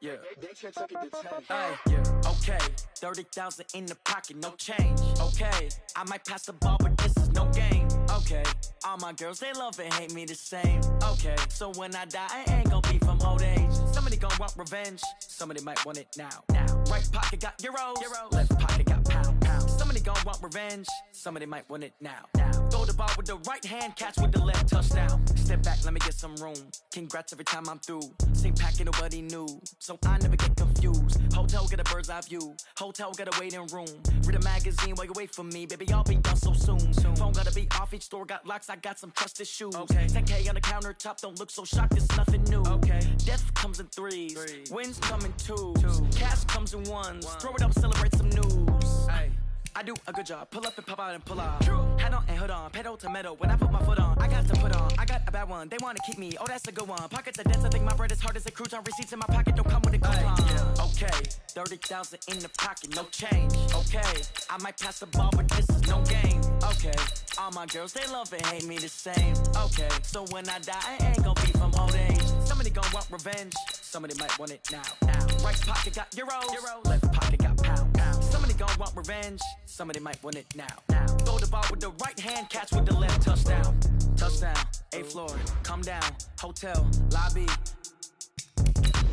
Yeah. Hey, yeah. Okay. 30,000 in the pocket, no change. Okay. I might pass the ball, but this is no game. Okay. All my girls, they love and hate me the same. Okay. So when I die, I ain't gonna be from old age. Somebody gon' want revenge. Somebody might want it now. Right pocket got euros. Left pocket got pound. Somebody gon' want revenge. Somebody might want it now. Throw the ball with the right hand, catch with the left, touchdown. Step back, let me get some room. Congrats every time I'm through. Same packet, nobody knew. So I never get confused. Hotel get a bird's eye view. Hotel get a waiting room. Read a magazine while you wait for me. Baby, I'll be done so soon. Phone gotta be off, each store got locks. I got some trusted shoes. Okay. 10K on the countertop, don't look so shocked, it's nothing new. Okay. Death comes in threes. Wins come in twos. Cash comes in ones. Throw it up, celebrate some news. Ay. I do a good job, pull up and pop out and pull out. Hat on and hood on, pedal to metal. When I put my foot on, I got to put on. I got a bad one, they wanna keep me. Oh, that's a good one. Pockets are dense, I think my bread is hard as a crouton. Receipts in my pocket don't come with a coupon. Okay, 30,000 in the pocket, no change. Okay, I might pass the ball, but this is no game. Okay, all my girls, they love and hate me the same. Okay, so when I die, I ain't gon' be from old age. Somebody gon' want revenge. Somebody might want it now. Right pocket got euros. Left pocket got pound. Somebody gon' want revenge. Somebody might want it now. Throw the ball with the right hand, catch with the left, touchdown. Touchdown, 8th floor, come down, hotel, lobby.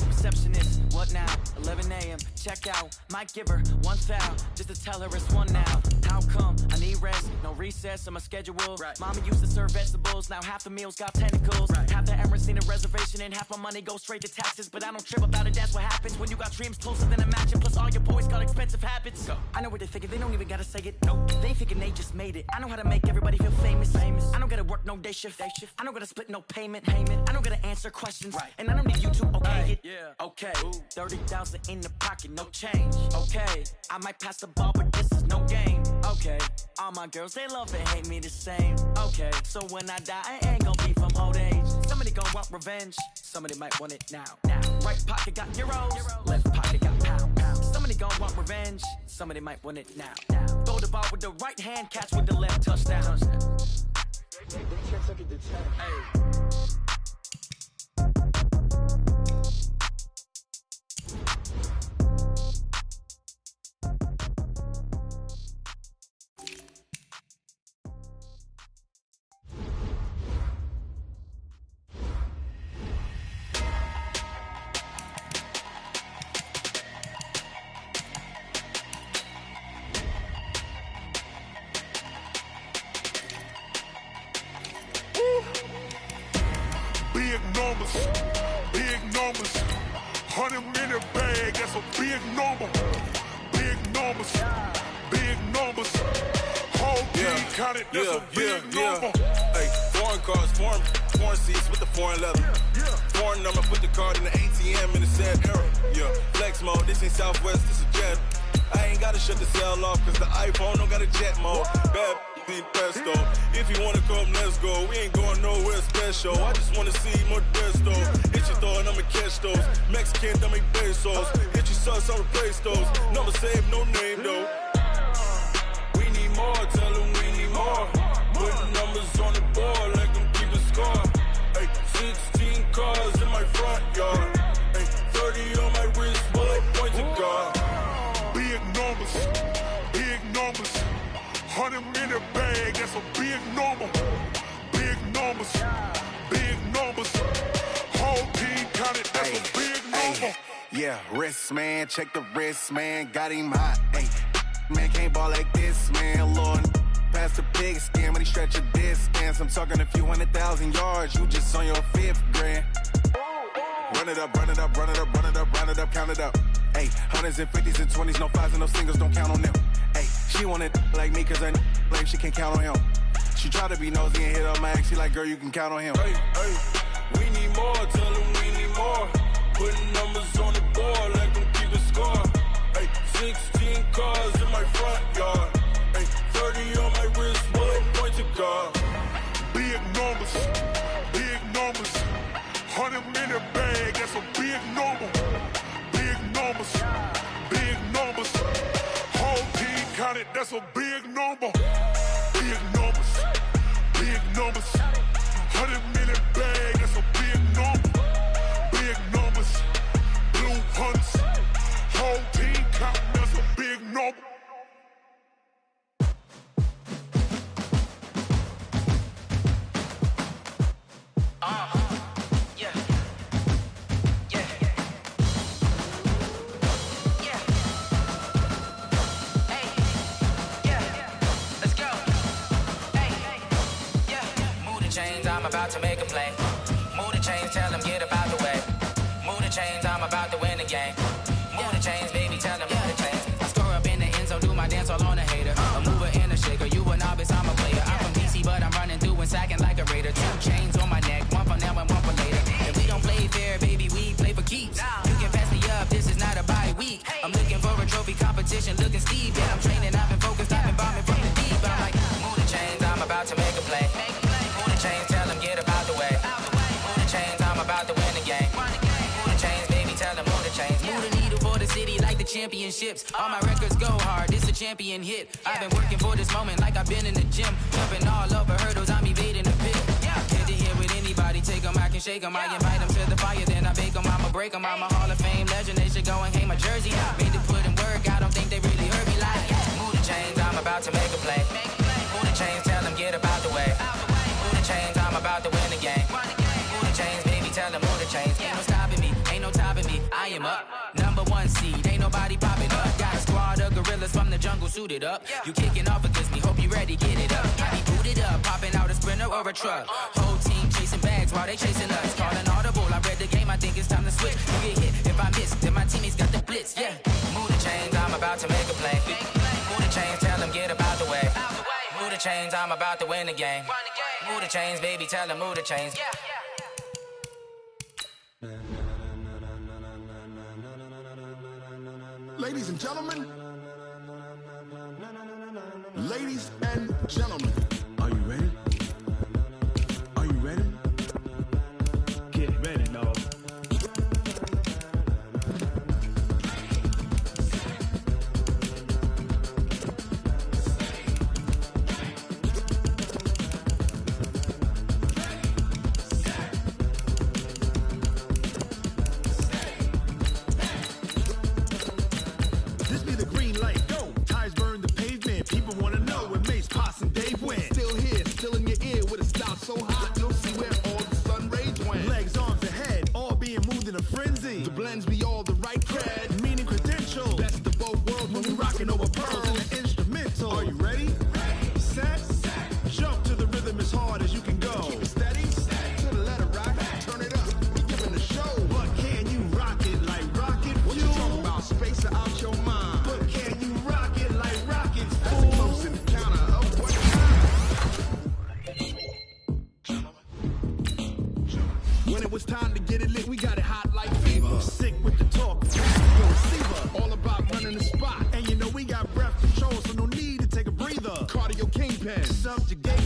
Receptionist, what now? 11 a.m., check out. Might give her one foul, just to tell her it's one now. How come? I need rest, no recess on my schedule. Right. Mama used to serve vegetables, now half the meals got tentacles. Right. Half the Emirates need a reservation and half my money goes straight to taxes. But I don't trip about it, that's what happens when you got dreams closer than a match. And plus all your boys got expensive habits. Go. I know what they're thinking, they don't even gotta say it. Nope. They thinking they just made it. I know how to make everybody feel famous. I don't gotta work no day shift. I don't gotta split no payment. I don't gotta answer questions. Right. And I don't need you to okay it. Yeah. Okay, 30,000 in the pocket, no change. Okay, I might pass the ball, but this is no game. Okay, all my girls, they love and hate me the same. Okay, so when I die, I ain't gon' be from old age. Somebody gon' want revenge. Somebody might want it now. Right pocket got euros. Left pocket got pound. Somebody gon' want revenge. Somebody might want it now. Throw the ball with the right hand, catch with the left, touchdown. Hey. Big numbers, 100-minute bag, that's a big number. Big numbers, whole team counted, that's a big number. Hey, foreign cars, foreign seats with the foreign leather. Foreign number, put the card in the ATM in the sad era. Yeah, flex mode, this ain't Southwest, this is Jet. I ain't gotta shut the cell off, cause the iPhone don't got a jet mode. Bad need pesto. If you wanna come, let's go. We ain't going nowhere special. I just wanna see more Modesto. Hit your thought, I'ma catch those. Mexican, don't make pesos. Hit your sus, I'll replace those. Number save, no name though. We need more, tell them we need more. Putting numbers on the board like I'm keeping score. Ay, 16 cars in my front yard. Ay, 30 on my wrist, bullet point to God. Big numbers, 100-minute bag, that's a big number. Big numbers, whole team counted, that's a big number. Yeah, wrist man, check the wrist man, got him hot. Ay, man can't ball like this, man. Lord, past the pig skin when he stretch a distance. I'm talking a few 100,000 yards, you just on your 5th grand. Run it up, count it up. Ay, hundreds and 50s and 20s, no 5s and no singles, don't count on them. Ay, she want it like me, cause her blame, she can't count on him. She try to be nosy and hit up my ex, she like, girl, you can count on him. Hey, we need more, tell them we need more. Putting numbers on the board like I'm keeping score. Ay, 16 cars in my front yard. Ay, 30 on my wrist, bullet point to God. Big numbers, 100-minute bag, that's a big number. Big numbers, whole team counted, that's a big number. Big numbers, 100-minute bag, that's a big number. about to win the game. Move the chains, baby, tell them move the chains. I score up in the end zone, do my dance all on a hater. A mover and a shaker, you a novice, I'm a player. I'm from DC, but I'm running through and sacking like a raider. 2 chains on my neck, one for now and one for later. If we don't play fair, baby, we play for keeps. You can pass me up, this is not a bye week. I'm looking for a trophy competition, looking steep. Yeah, I'm training, I've been focused, I've been bombing from the deep. I'm like, move the chains, I'm about to make a play. Move the chains, tell them get about the way. Move the chains, I'm about to win the game. Move the chains, baby, tell them move the chains. Move the needle for the city like the championships. All my records go hard, this a champion hit. I've been working for this moment like I've been in the gym. Jumping all over hurdles, I'm evading the pit. Head to head with anybody, take them, I can shake them. I invite them to the fire, then I bake them, I'ma break them. I'm a Hall of Fame legend, they should go and hang my jersey. Made to put in work, I don't think they really heard me like, move the chains, I'm about to make a play. Move the chains, tell them get about the way. Move the chains, I'm about to win the game. Move the chains, baby, tell them move the chains. Ain't no stopping me, ain't no topping me, I am up. Number 1 seed, ain't nobody popping up. Got a squad of gorillas from the jungle suited up. You kicking off against me, hope you ready, get it up. I be booted up, popping out a sprinter or a truck. Whole team chasing bags while they chasing us. Calling audible, I read the game, I think it's time to switch. You get hit, if I miss, then my teammates got the blitz, yeah. Move the chains, I'm about to make a play. Move the chains, tell them get about the way. Move the chains, I'm about to win the game. Move the chains, baby, tell them move the chains. Ladies and gentlemen, ladies and gentlemen, are you ready? Are you ready? Get ready, dog. This be the green light, go. Tires burn the pavement. People wanna know where Mace, Poss, and Dave went. Still here, still in your ear with a style so hot, you'll see where all the sun rays went. Legs, arms, and head, all being moved in a frenzy. The blends be all the right cred, meaning credentials. Best of both worlds when we rockin' over pearls in the instrumental. Are you ready? Set, jump to the rhythm as hard as you can go. Keep it steady, to the letter rock, turn it up, we giving a show. But can you rock it like rocket? What you talking about? Space or out your mind? But can you rock it like rockets? That's a close encounter of what kind? When it was time to get it lit, we got it hot like fever. Sick with the talk, yo, receiver. All about running the spot. And you know we got breath control, so no need to take a breather. Cardio kingpin, subjugate